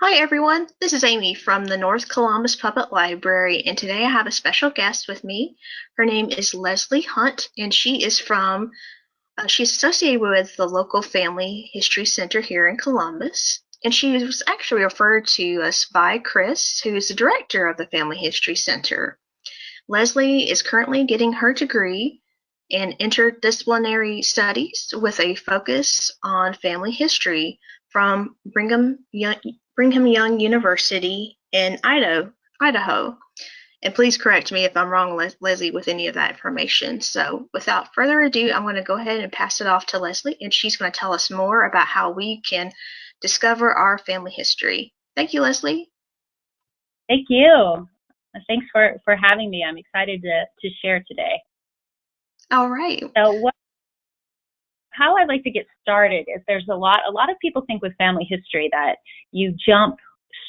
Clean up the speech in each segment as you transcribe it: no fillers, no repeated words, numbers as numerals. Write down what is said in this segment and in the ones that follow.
Hi everyone, this is Amy from the North Columbus Public Library, and today I have a special guest with me. Her name is Lesley Hunt, and she's associated with the local Family History Center here in Columbus. And she was actually referred to us by Chris, who is the director of the Family History Center. Lesley is currently getting her degree in interdisciplinary studies with a focus on family history from Brigham Young University in Idaho. And please correct me if I'm wrong, Lesley, with any of that information. So without further ado, I'm going to go ahead and pass it off to Lesley, and she's going to tell us more about how we can discover our family history. Thank you, Lesley. Thank you. Thanks for having me. I'm excited to share today. All right. So how I'd like to get started is there's a lot of people think with family history that you jump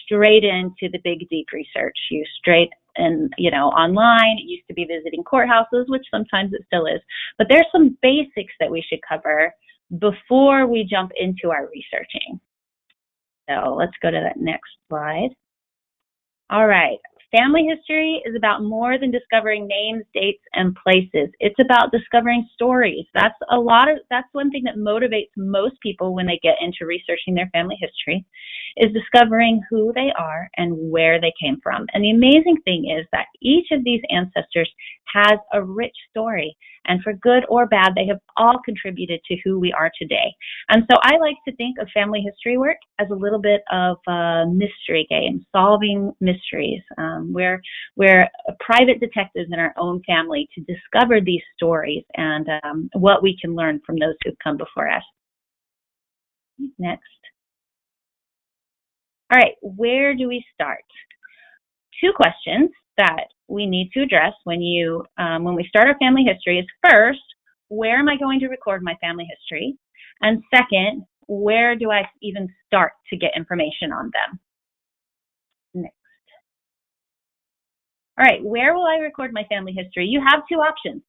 straight into the big deep research. You straight and online. It used to be visiting courthouses, which sometimes it still is. But there's some basics that we should cover before we jump into our researching. So let's go to that next slide. All right. Family history is about more than discovering names, dates, and places. It's about discovering stories. That's one thing that motivates most people when they get into researching their family history, is discovering who they are and where they came from. And the amazing thing is that each of these ancestors has a rich story. And for good or bad, they have all contributed to who we are today. And so I like to think of family history work as a little bit of a mystery game, solving mysteries. We're private detectives in our own family to discover these stories and what we can learn from those who've come before us. Next. All right, where do we start? Two questions that we need to address when we start our family history is, first, where am I going to record my family history? And second, where do I even start to get information on them? Next. All right, where will I record my family history? You have two options.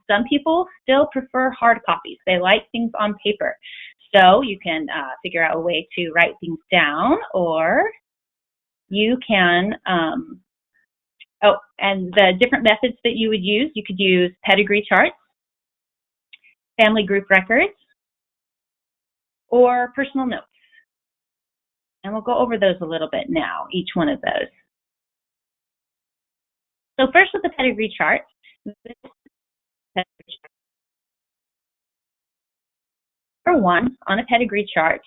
Some people still prefer hard copies. They like things on paper. So you can figure out a way to write things down, or you can, and the different methods that you would use, you could use Pedigree Charts, family group records, or personal notes. And we'll go over those a little bit now, each one of those. So first with the Pedigree Chart, number one on a Pedigree Chart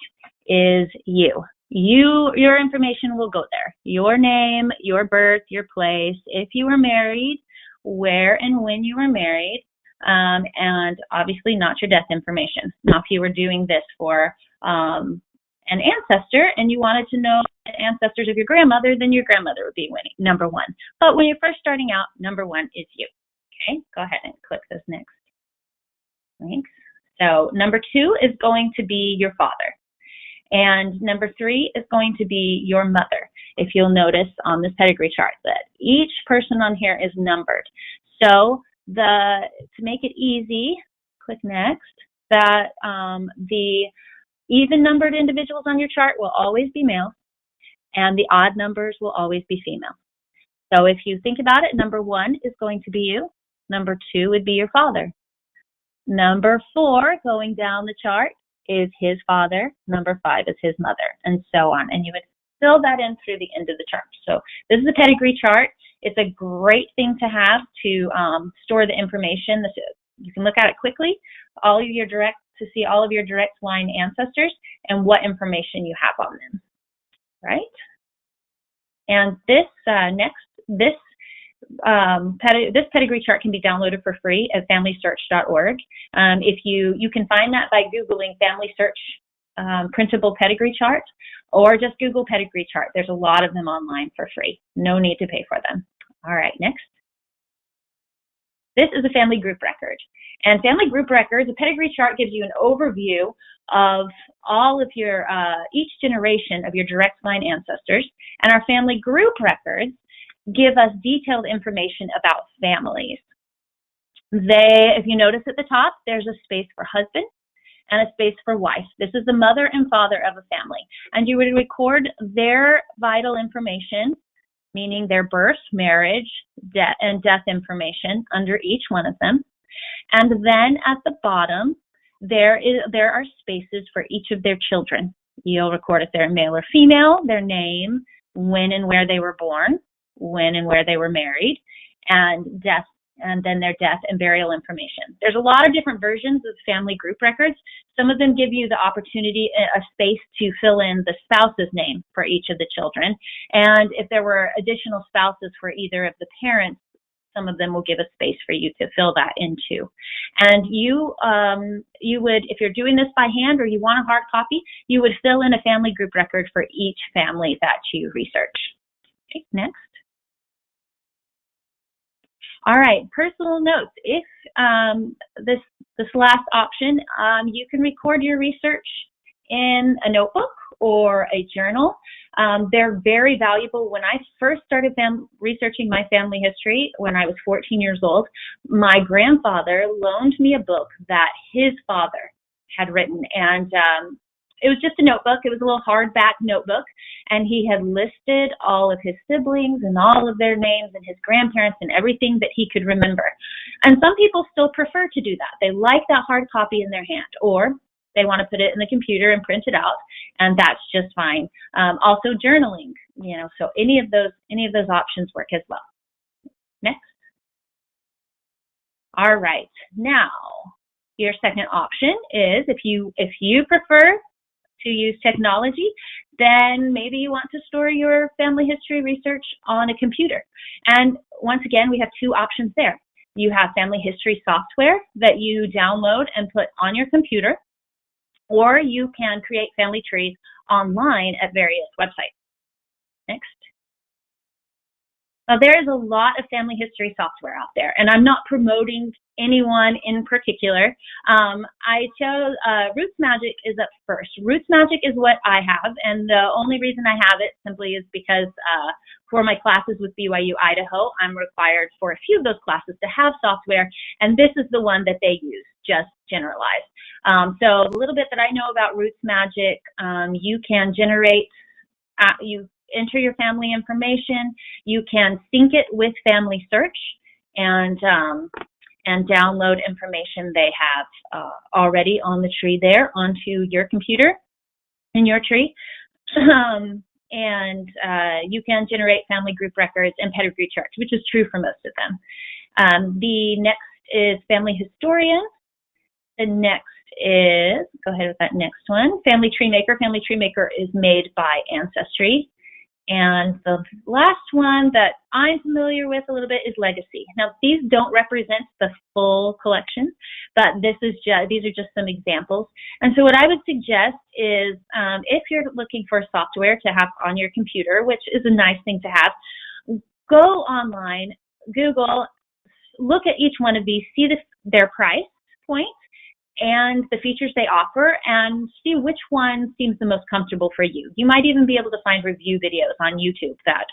is you. Your information will go there. Your name, your birth, your place, if you were married, where and when you were married, and obviously not your death information. Now, if you were doing this for an ancestor and you wanted to know the ancestors of your grandmother, then your grandmother would be number one. But when you're first starting out, number one is you. Okay, go ahead and click those next links. So number two is going to be your father. And number three is going to be your mother. If you'll notice on this Pedigree Chart that each person on here is numbered. So to make it easy, click next, that the even numbered individuals on your chart will always be male, and the odd numbers will always be female. So if you think about it, number one is going to be you. Number two would be your father. Number four, going down the chart, is his father. Number five is his mother, and so on. And you would fill that in through the end of the chart. So this is a Pedigree Chart. It's a great thing to have to store the information. You can look at it quickly, to see all of your direct line ancestors and what information you have on them, right? And this this Pedigree Chart can be downloaded for free at FamilySearch.org. If you can find that by Googling Family Search printable Pedigree Chart, or just Google Pedigree Chart. There's a lot of them online for free. No need to pay for them. All right, next. This is a family group record. And family group records, a Pedigree Chart gives you an overview of all of your, each generation of your direct line ancestors. And our family group records give us detailed information about families. If you notice at the top, there's a space for husband, and a space for wife. This is the mother and father of a family. And you would record their vital information, meaning their birth, marriage, and death information under each one of them. And then at the bottom, there are spaces for each of their children. You'll record if they're male or female, their name, when and where they were born, when and where they were married, and death, and then their death and burial information. There's a lot of different versions of family group records. Some of them give you the opportunity, a space to fill in the spouse's name for each of the children. And if there were additional spouses for either of the parents, some of them will give a space for you to fill that into. And you would, if you're doing this by hand or you want a hard copy, you would fill in a family group record for each family that you research. Okay, next. All right, personal notes. If this last option, you can record your research in a notebook or a journal. They're very valuable. When I first started researching my family history when I was 14 years old, my grandfather loaned me a book that his father had written, and it was just a notebook. It was a little hardback notebook, and he had listed all of his siblings and all of their names and his grandparents and everything that he could remember. And some people still prefer to do that. They like that hard copy in their hand, or they want to put it in the computer and print it out, and that's just fine. Also journaling, so any of those options work as well. Next. All right, now your second option is if you prefer to use technology, then maybe you want to store your family history research on a computer. And once again, we have two options there. You have family history software that you download and put on your computer, or you can create family trees online at various websites. Next. Now, there is a lot of family history software out there, and I'm not promoting anyone in particular. I chose Roots Magic is up first. Roots Magic is what I have, and the only reason I have it simply is because for my classes with BYU Idaho, I'm required for a few of those classes to have software, and this is the one that they use, just generalized. So a little bit that I know about Roots Magic, you can generate, you enter your family information, you can sync it with Family Search, and download information they have already on the tree there onto your computer in your tree. And you can generate family group records and pedigree charts, which is true for most of them. The next is Family Historian. The next is, go ahead with that next one, Family Tree Maker. Family Tree Maker is made by Ancestry. And the last one that I'm familiar with a little bit is Legacy. Now, these don't represent the full collection, but these are just some examples. And so what I would suggest is if you're looking for software to have on your computer, which is a nice thing to have, go online, Google, look at each one of these, see their price point and the features they offer, and see which one seems the most comfortable for you. You might even be able to find review videos on YouTube that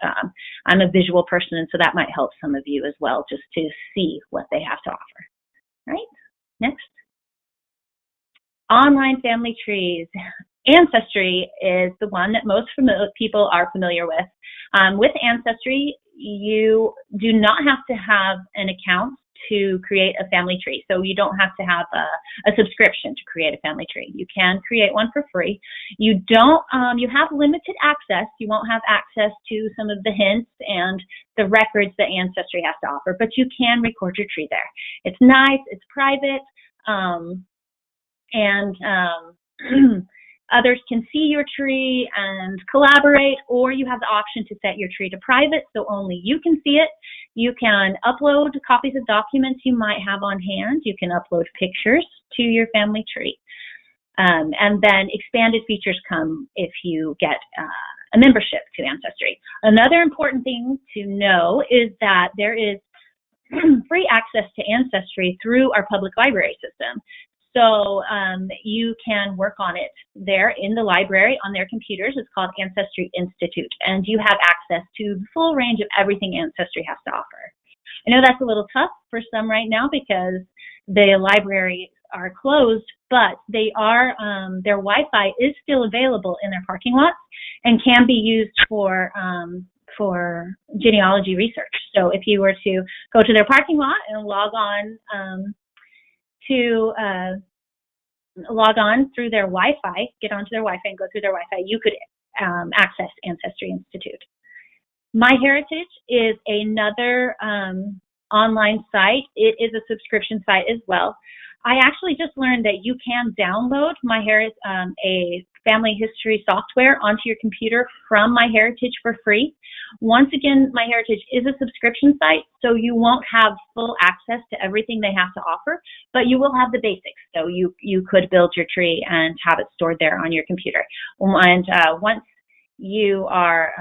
I'm a visual person, and so that might help some of you as well, just to see what they have to offer. All right, next. Online family trees. Ancestry is the one that most people are familiar with. With Ancestry, you do not have to have an account to create a family tree. So you don't have to have a subscription to create a family tree. You can create one for free. You have limited access. You won't have access to some of the hints and the records that Ancestry has to offer, but you can record your tree there. It's nice, it's private, and others can see your tree and collaborate, or you have the option to set your tree to private so only you can see it. You can upload copies of documents you might have on hand. You can upload pictures to your family tree. And then expanded features come if you get a membership to Ancestry. Another important thing to know is that there is free access to Ancestry through our public library system. So you can work on it there in the library on their computers. It's called Ancestry Institute, and you have access to the full range of everything Ancestry has to offer. I know that's a little tough for some right now because the libraries are closed, but they are their Wi-Fi is still available in their parking lots and can be used for genealogy research. So if you were to go to their parking lot and log on through their Wi-Fi, get onto their Wi-Fi and go through their Wi-Fi, you could access Ancestry Institute. MyHeritage is another online site. It is a subscription site as well. I actually just learned that you can download a family history software onto your computer from MyHeritage for free. Once again, MyHeritage is a subscription site, so you won't have full access to everything they have to offer, but you will have the basics. So you could build your tree and have it stored there on your computer. And once you are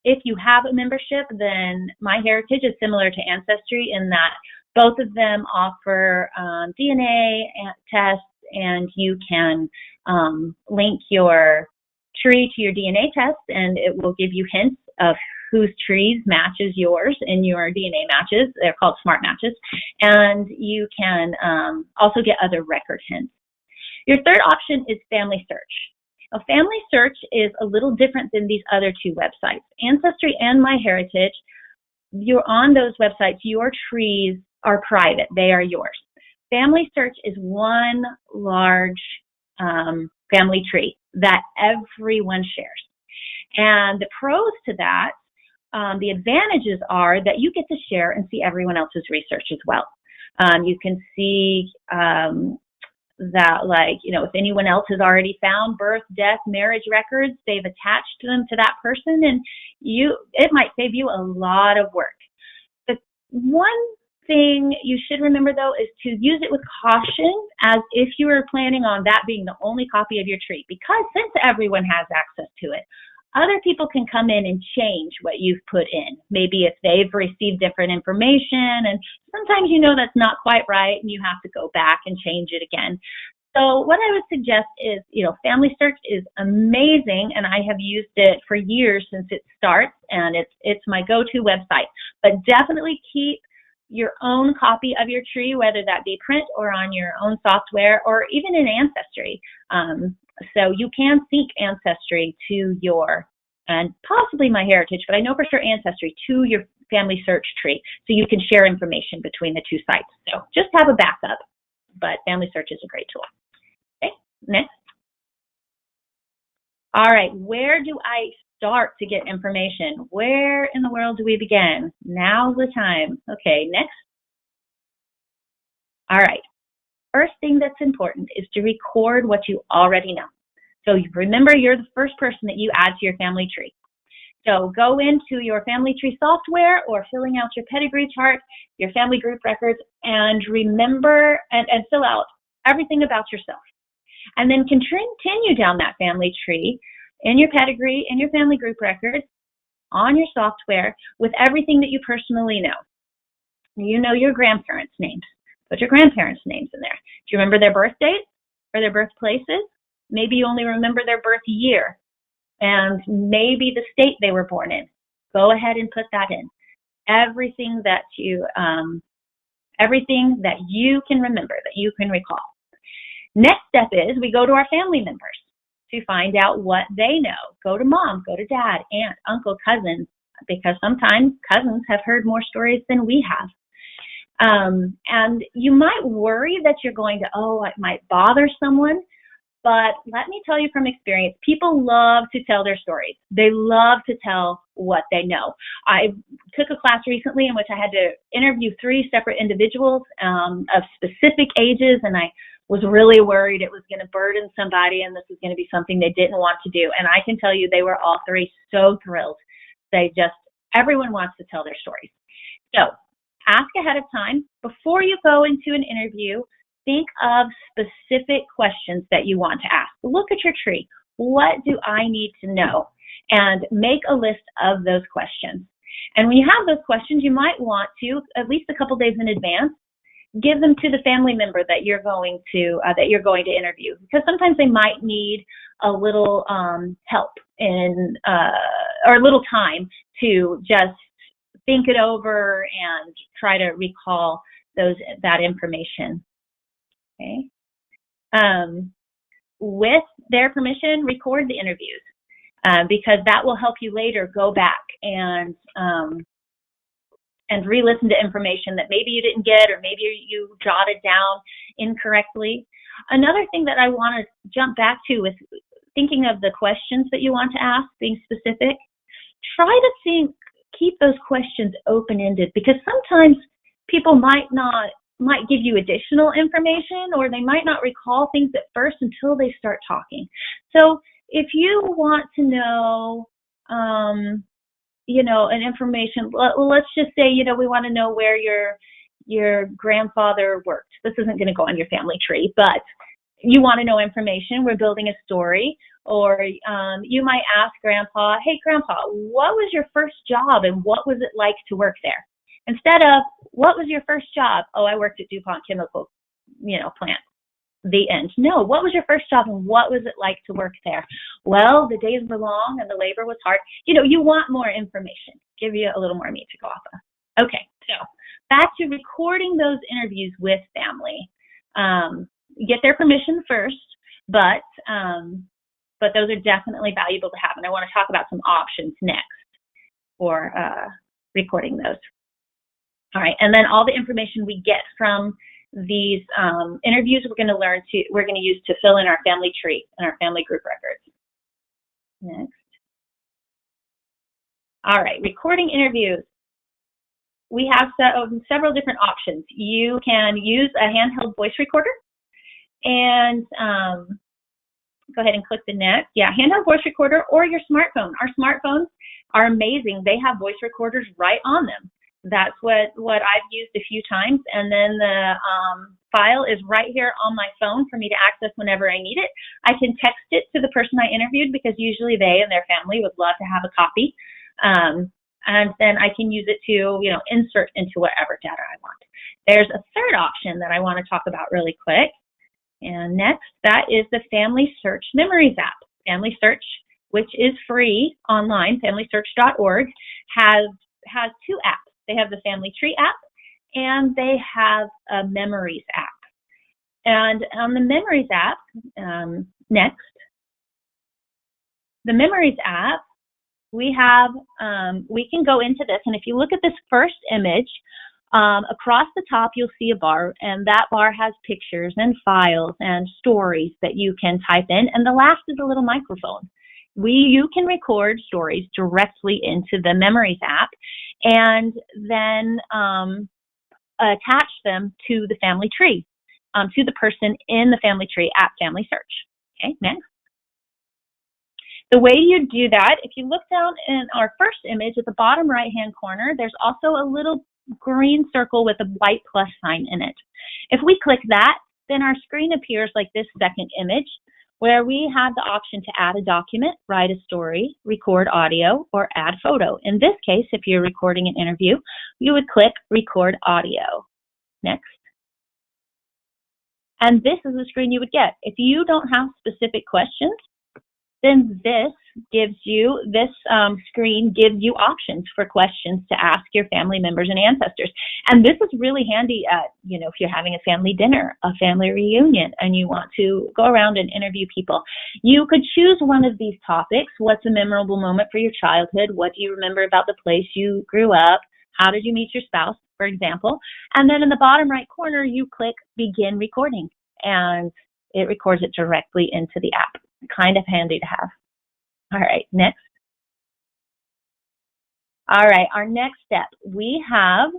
if you have a membership, then MyHeritage is similar to Ancestry in that both of them offer DNA tests, and you can link your tree to your DNA test, and it will give you hints of whose trees matches yours in your DNA matches. They're called smart matches. And you can also get other record hints. Your third option is Family Search. A Family Search is a little different than these other two websites. Ancestry and MyHeritage, you're on those websites, your trees are private. They are yours. Family Search is one large family tree that everyone shares. And the pros to that, the advantages are that you get to share and see everyone else's research as well. You can see that, like, if anyone else has already found birth, death, marriage records, they've attached them to that person, and it might save you a lot of work. The one thing you should remember, though, is to use it with caution, as if you were planning on that being the only copy of your tree, because since everyone has access to it, other people can come in and change what you've put in. Maybe if they've received different information, and sometimes that's not quite right and you have to go back and change it again. So what I would suggest is, Family Search is amazing, and I have used it for years since it starts, and it's my go-to website. But definitely keep your own copy of your tree, whether that be print or on your own software or even in Ancestry. So you can sync Ancestry to and possibly MyHeritage, but I know for sure Ancestry to your Family Search tree, so you can share information between the two sites. So just have a backup, but Family Search is a great tool. Okay, next. All right, where do I start to get information? Where in the world do we begin? Now's the time. Okay, next. All right. First thing that's important is to record what you already know. So remember, you're the first person that you add to your family tree. So go into your family tree software or filling out your pedigree chart, your family group records, and remember and fill out everything about yourself. And then continue down that family tree in your pedigree, in your family group records, on your software, with everything that you personally know. You know your grandparents' names. Put your grandparents' names in there. Do you remember their birth dates or their birthplaces? Maybe you only remember their birth year and maybe the state they were born in. Go ahead and put that in. Everything that you can remember, that you can recall. Next step is we go to our family members to find out what they know. Go to mom, go to dad, aunt, uncle, cousins, because sometimes cousins have heard more stories than we have. And you might worry that you're going to, it might bother someone, but let me tell you from experience, people love to tell their stories. They love to tell what they know. I took a class recently in which I had to interview 3 separate individuals of specific ages, and I was really worried it was going to burden somebody and this was going to be something they didn't want to do. And I can tell you they were all 3 so thrilled. Everyone wants to tell their stories. So ask ahead of time. Before you go into an interview, think of specific questions that you want to ask. Look at your tree. What do I need to know? And make a list of those questions. And when you have those questions, you might want to, at least a couple days in advance, give them to the family member that you're going to interview, because sometimes they might need a little help or a little time to just think it over and try to recall that information. Okay. With their permission, record the interviews, because that will help you later go back and re-listen to information that maybe you didn't get, or maybe you jotted down incorrectly. Another thing that I want to jump back to with thinking of the questions that you want to ask, being specific, try to keep those questions open-ended, because sometimes people might give you additional information, or they might not recall things at first until they start talking. So if you want to know, an information, let's just say, we want to know where your grandfather worked. This isn't going to go on your family tree, but you want to know information. We're building a story. Or you might ask Grandpa, hey, Grandpa, what was your first job and what was it like to work there? Instead of, what was your first job? Oh, I worked at DuPont Chemical, plant. The end. No, what was your first job and what was it like to work there? Well, the days were long and the labor was hard. You want more information. Give you a little more meat to go off of. Okay, so back to recording those interviews with family. Get their permission first, but those are definitely valuable to have. And I want to talk about some options next for recording those. All right, and then all the information we get from these interviews, we're going to use to fill in our family tree and our family group records. Next. All right, recording interviews. We have several different options. You can use a handheld voice recorder, and go ahead and click the next. Yeah, handheld voice recorder or your smartphone. Our smartphones are amazing. They have voice recorders right on them. That's what I've used a few times, and then the file is right here on my phone for me to access whenever I need it. I can text it to the person I interviewed, because usually they and their family would love to have a copy, and then I can use it to insert into whatever data I want. There's a third option that I want to talk about really quick, and next, that is the Family Search Memories app. Family Search, which is free online, familysearch.org, has two apps. They have the Family Tree app, and they have a Memories app. And on the Memories app, next, the Memories app, we can go into this, and if you look at this first image, across the top you'll see a bar, and that bar has pictures and files and stories that you can type in, and the last is a little microphone. You can record stories directly into the Memories app, and then attach them to the family tree, to the person in the family tree at Family Search. Okay, next. The way you do that, if you look down in our first image at the bottom right-hand corner, there's also a little green circle with a white plus sign in it. If we click that, then our screen appears like this second image, where we have the option to add a document, write a story, record audio, or add photo. In this case, if you're recording an interview, you would click Record Audio. Next. And this is the screen you would get. If you don't have specific questions, then this screen gives you options for questions to ask your family members and ancestors. And this is really handy at, if you're having a family dinner, a family reunion, and you want to go around and interview people. You could choose one of these topics. What's a memorable moment for your childhood? What do you remember about the place you grew up? How did you meet your spouse, for example? And then in the bottom right corner, you click Begin Recording, and it records it directly into the app. Kind of handy to have. All right, next. All right, our next step. We have,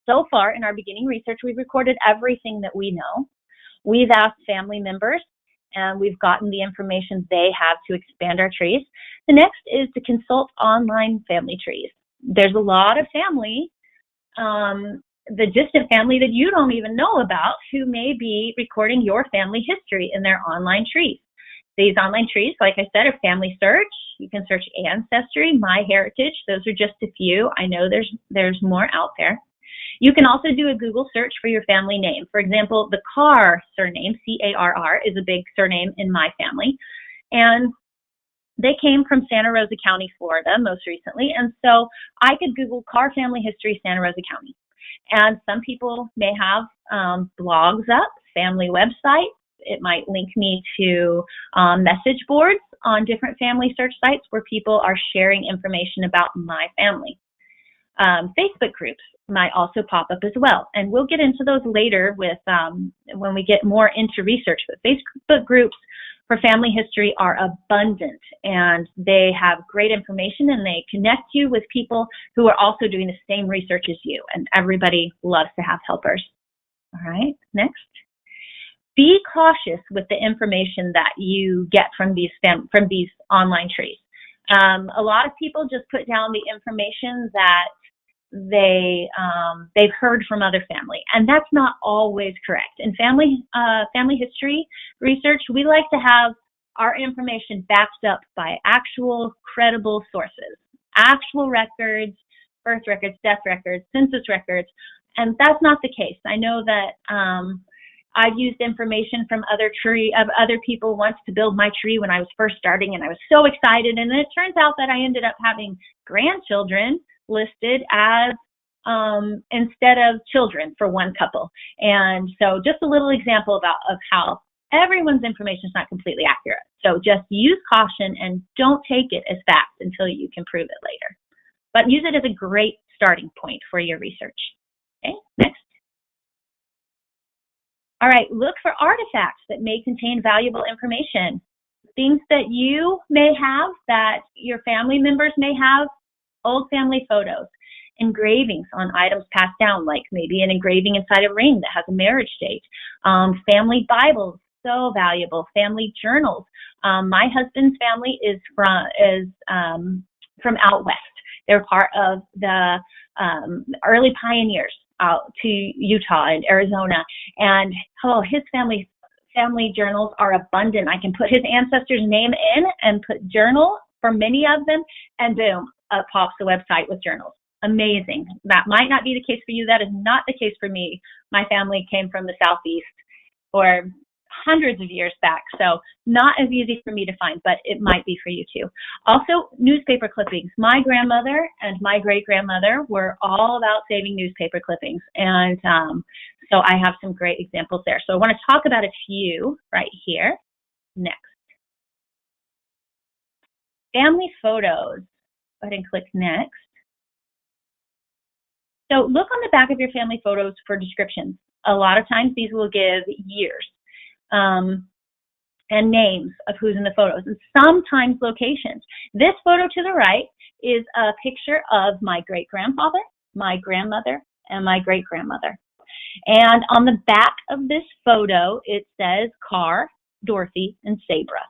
so far in our beginning research, we've recorded everything that we know. We've asked family members, and we've gotten the information they have to expand our trees. The next is to consult online family trees. There's a lot of family, the distant family that you don't even know about, who may be recording your family history in their online trees. These online trees, like I said, are Family Search. You can search Ancestry, MyHeritage. Those are just a few. I know there's more out there. You can also do a Google search for your family name. For example, the Carr surname, C-A-R-R, is a big surname in my family. And they came from Santa Rosa County, Florida, most recently. And so I could Google Carr Family History, Santa Rosa County. And some people may have blogs up, family websites. It might link me to message boards on different family search sites where people are sharing information about my family. Facebook groups might also pop up as well. And we'll get into those later with when we get more into research. But Facebook groups for family history are abundant, and they have great information, and they connect you with people who are also doing the same research as you. And everybody loves to have helpers. All right, next. Be cautious with the information that you get from these online trees. A lot of people just put down the information that they've heard from other family, and that's not always correct. In family history research, we like to have our information backed up by actual credible sources, actual records, birth records, death records, census records, and that's not the case. I know that I've used information from other people once to build my tree when I was first starting, and I was so excited, and then it turns out that I ended up having grandchildren listed as instead of children for one couple. And so just a little example of how everyone's information is not completely accurate. So just use caution and don't take it as fact until you can prove it later. But use it as a great starting point for your research. Okay, next. All right, look for artifacts that may contain valuable information. Things that you may have, that your family members may have, old family photos, engravings on items passed down, like maybe an engraving inside a ring that has a marriage date, family Bibles, so valuable, family journals. My husband's family is from out west. They're part of the early pioneers out to Utah and Arizona, and his family journals are abundant. I can put his ancestor's name in and put journal for many of them, and boom, up pops the website with journals. Amazing. That might not be the case for you. That is not the case for me. My family came from the Southeast or hundreds of years back, so not as easy for me to find, but it might be for you too. Also, newspaper clippings. My grandmother and my great-grandmother were all about saving newspaper clippings, and so I have some great examples there. So I want to talk about a few right here. Next. Family photos. Go ahead and click next. So look on the back of your family photos for descriptions. A lot of times these will give years and names of who's in the photos, and sometimes locations. This photo to the right is a picture of my great-grandfather, my grandmother, and my great-grandmother. And on the back of this photo, it says Carr, Dorothy, and Sabra.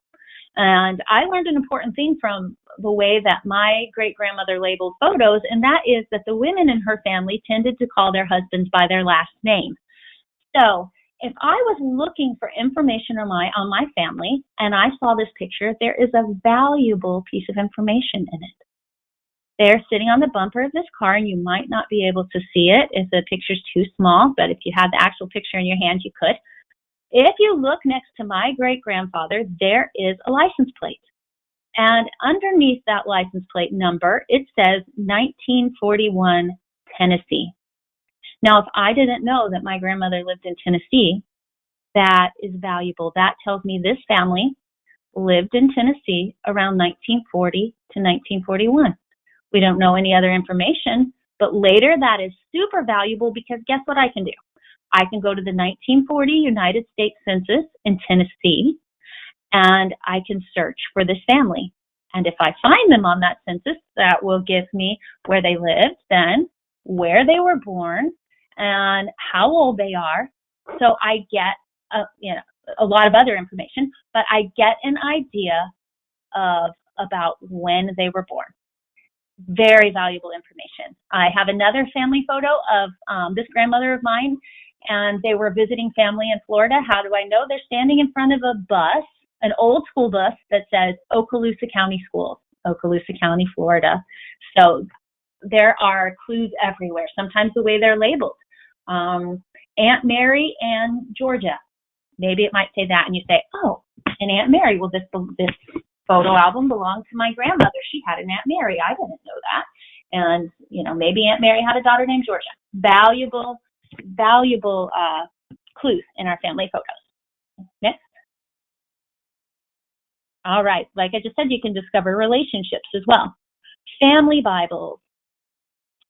And I learned an important thing from the way that my great-grandmother labeled photos, and that is that the women in her family tended to call their husbands by their last name. So if I was looking for information on my family and I saw this picture, there is a valuable piece of information in it. They're sitting on the bumper of this car, and you might not be able to see it if the picture's too small, but if you had the actual picture in your hand, you could. If you look next to my great-grandfather, there is a license plate. And underneath that license plate number, it says 1941 Tennessee. Now, if I didn't know that my grandmother lived in Tennessee, that is valuable. That tells me this family lived in Tennessee around 1940 to 1941. We don't know any other information, but later that is super valuable, because guess what I can do? I can go to the 1940 United States Census in Tennessee, and I can search for this family. And if I find them on that census, that will give me where they lived then, where they were born, and how old they are. So I get a lot of other information, but I get an idea of about when they were born. Very valuable information. I have another family photo of this grandmother of mine, and they were visiting family in Florida. How do I know? They're standing in front of a bus, an old school bus that says Okaloosa County Schools, Okaloosa County, Florida. So there are clues everywhere, sometimes the way they're labeled. Aunt Mary and Georgia. Maybe it might say that, and you say, oh, and Aunt Mary, well, this photo album belonged to my grandmother. She had an Aunt Mary. I didn't know that. And, maybe Aunt Mary had a daughter named Georgia. Valuable clues in our family photos. Next. All right, like I just said, you can discover relationships as well. Family Bibles.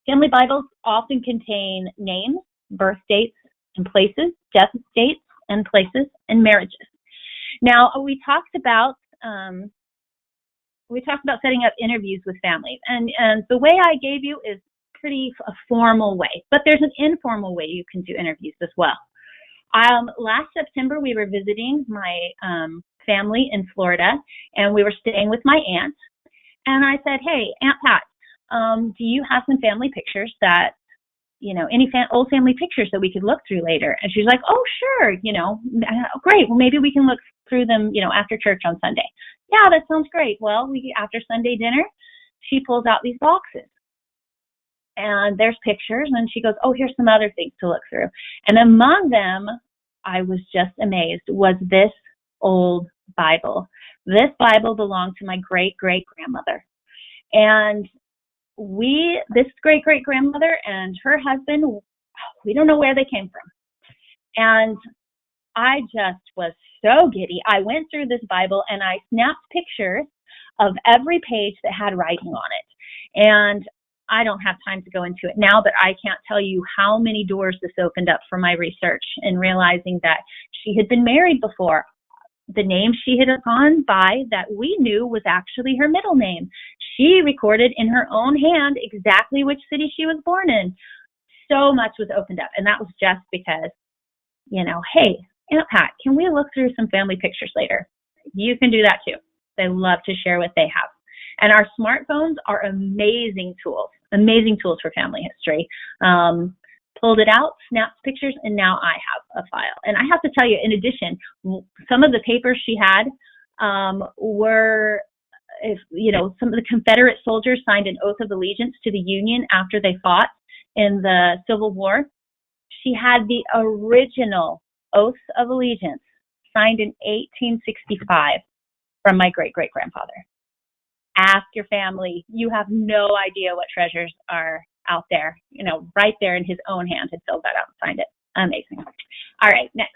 Family Bibles often contain names, birth dates, and places, death dates and places, and marriages. Now, we talked about setting up interviews with families, and the way I gave you is pretty a formal way, but there's an informal way you can do interviews as well. Last September, we were visiting my family in Florida, and we were staying with my aunt. And I said, "Hey, Aunt Pat, do you have some family pictures that, any old family pictures that we could look through later?" And she's like, "Oh, sure, great. Well, maybe we can look through them, after church on Sunday." "Yeah, that sounds great." Well, after Sunday dinner, she pulls out these boxes. And there's pictures, and she goes, "Oh, here's some other things to look through." And among them, I was just amazed, was this old Bible. This Bible belonged to my great-great-grandmother. And this great-great-grandmother and her husband, we don't know where they came from. And I just was so giddy. I went through this Bible, and I snapped pictures of every page that had writing on it. And I don't have time to go into it now, but I can't tell you how many doors this opened up for my research and realizing that she had been married before. The name she had gone by that we knew was actually her middle name. She recorded in her own hand exactly which city she was born in. So much was opened up, and that was just because, hey, Aunt Pat, can we look through some family pictures later? You can do that too. They love to share what they have. And our smartphones are amazing tools for family history. Pulled it out, snapped pictures, and now I have a file. And I have to tell you, in addition, some of the papers she had were, some of the Confederate soldiers signed an oath of allegiance to the Union after they fought in the Civil War. She had the original oath of allegiance signed in 1865 from my great-great-grandfather. Ask your family. You have no idea what treasures are out there, right there in his own hand had filled that out and signed it. Amazing. All right, next.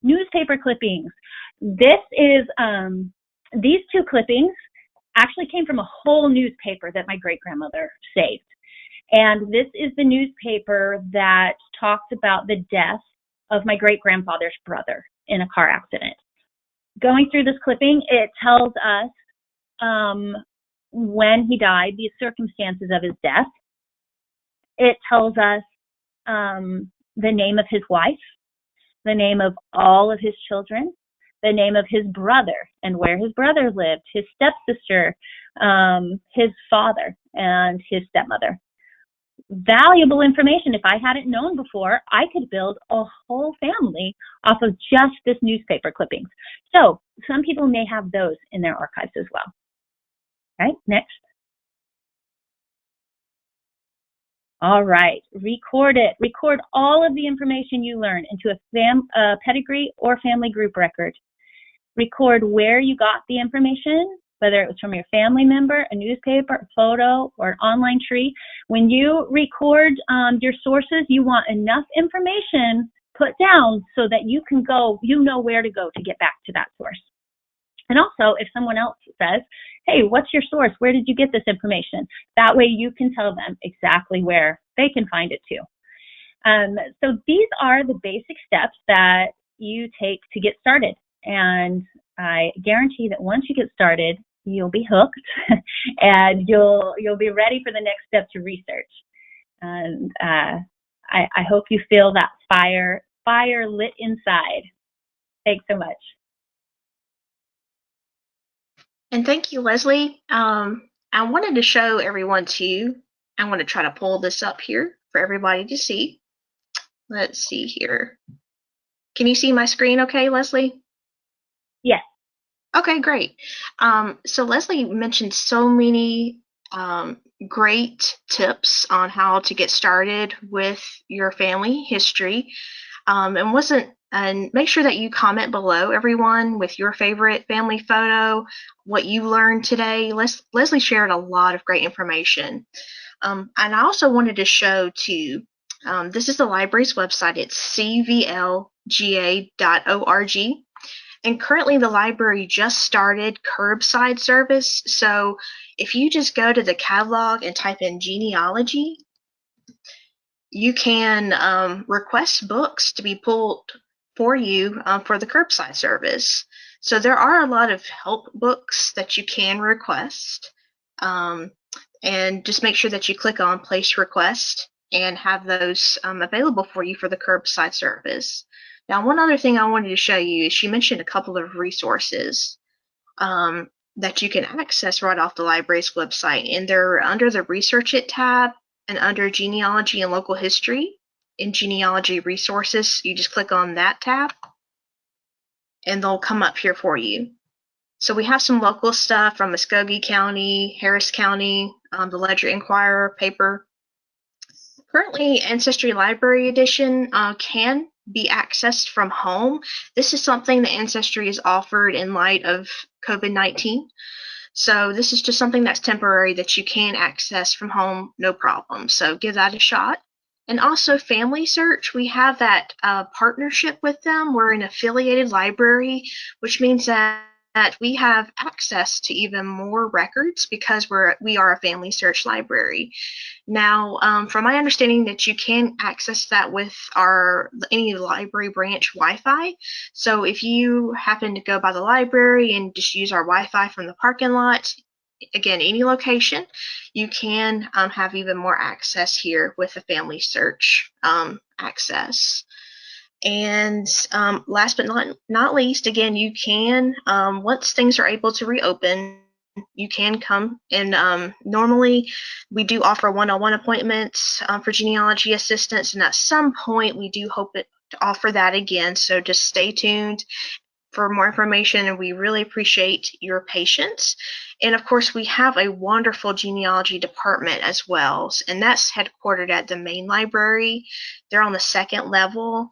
Newspaper clippings. This is, these two clippings actually came from a whole newspaper that my great-grandmother saved. And this is the newspaper that talked about the death of my great-grandfather's brother in a car accident. Going through this clipping, it tells us when he died, the circumstances of his death. It tells us the name of his wife, the name of all of his children, the name of his brother and where his brother lived, his stepsister, his father, and his stepmother. Valuable information. If I hadn't known before, I could build a whole family off of just this newspaper clippings. So some people may have those in their archives as well. All right, next. All right, record it. Record all of the information you learn into a pedigree or family group record. Record where you got the information, whether it was from your family member, a newspaper, a photo, or an online tree. When you record your sources, you want enough information put down so that you can go, where to go to get back to that source. And also, if someone else says, "Hey, what's your source? Where did you get this information?" That way you can tell them exactly where they can find it too. So these are the basic steps that you take to get started. And I guarantee that once you get started, you'll be hooked and you'll be ready for the next step to research. And I hope you feel that fire lit inside. Thanks so much. And thank you, Lesley. I wanted to show everyone too. I want to try to pull this up here for everybody to see. Let's see here. Can you see my screen okay, Lesley? Yes. Okay, great. So Lesley mentioned so many great tips on how to get started with your family history. And make sure that you comment below, everyone, with your favorite family photo, what you learned today. Lesley shared a lot of great information. And I also wanted to show too This is the library's website. It's cvlga.org. And currently the library just started curbside service. So if you just go to the catalog and type in genealogy, you can request books to be pulled for you for the curbside service. So there are a lot of help books that you can request. And just make sure that you click on place request and have those available for you for the curbside service. Now, one other thing I wanted to show you is she mentioned a couple of resources that you can access right off the library's website, and they're under the Research It tab and under Genealogy and Local History. In Genealogy Resources, you just click on that tab, and they'll come up here for you. So we have some local stuff from Muskogee County, Harris County, the Ledger Inquirer paper. Currently, Ancestry Library Edition can be accessed from home. This is something that Ancestry has offered in light of COVID-19. So this is just something that's temporary that you can access from home, no problem. So give that a shot. And also Family Search, we have that partnership with them. We're an affiliated library, which means that we have access to even more records because we are a Family Search library. Now, from my understanding, that you can access that with any library branch Wi-Fi. So if you happen to go by the library and just use our Wi-Fi from the parking lot, again, any location, you can have even more access here with the Family Search access. And last but not least, again, you can, once things are able to reopen, you can come and normally we do offer one-on-one appointments for genealogy assistance, and at some point we do hope to offer that again. So just stay tuned for more information, and we really appreciate your patience. And of course, we have a wonderful genealogy department as well, and that's headquartered at the main library. They're on the second level.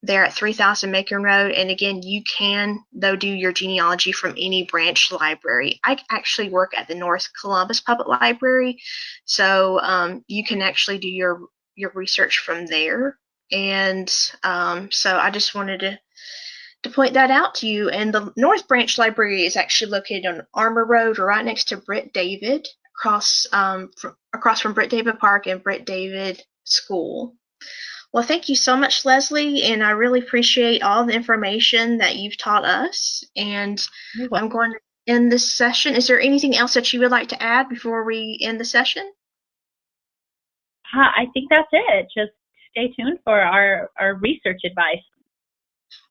They're at 3000 Macon Road, and again, you can, though, do your genealogy from any branch library. I actually work at the North Columbus Public Library, so you can actually do your research from there. And so I just wanted to point that out to you. And the North Branch Library is actually located on Armour Road, right next to Britt David, across from Britt David Park and Britt David School. Well, thank you so much, Lesley, and I really appreciate all the information that you've taught us. And I'm going to end this session. Is there anything else that you would like to add before we end the session? I think that's it. Just stay tuned for our research advice.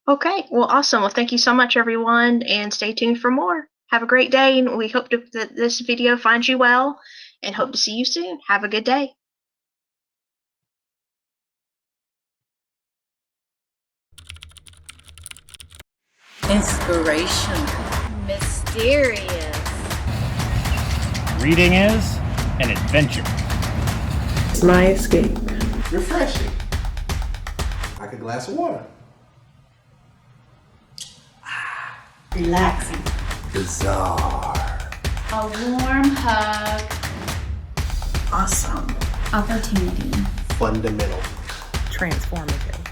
Okay, well, awesome. Well, thank you so much, everyone, and stay tuned for more. Have a great day, and we hope that this video finds you well, and hope to see you soon. Have a good day. Inspiration. Mysterious. Reading is an adventure. It's my escape. Refreshing. Like a glass of water. Relaxing. Bizarre. A warm hug. Awesome. Opportunity. Fundamental. Transformative.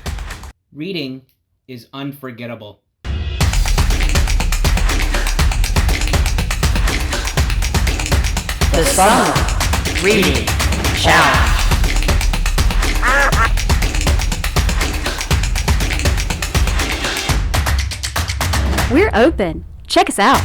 Reading is unforgettable. The Summer Reading Challenge. We're open. Check us out.